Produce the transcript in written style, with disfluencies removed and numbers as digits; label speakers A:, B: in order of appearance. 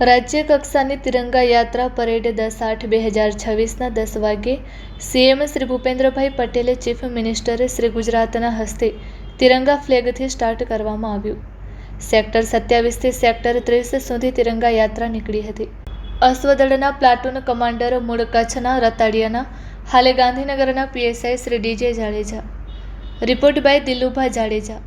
A: રાજ્ય કક્ષાની તિરંગા યાત્રા પરેડ 10/8/2026ના 10 વાગ્યે સીએમ શ્રી ભૂપેન્દ્રભાઈ પટેલે ચીફ મિનિસ્ટર શ્રી ગુજરાતના હસ્તે તિરંગા ફ્લેગથી સ્ટાર્ટ કરવામાં આવ્યું. સેક્ટર 27થી સેક્ટર 30 સુધી તિરંગા યાત્રા નીકળી હતી. અશ્વદળના પ્લાટૂન કમાન્ડર મૂળ કચ્છના રતાડિયાના, હાલે ગાંધીનગરના PSI Shri DJ Jadeja. Report by Dilubha Jadeja.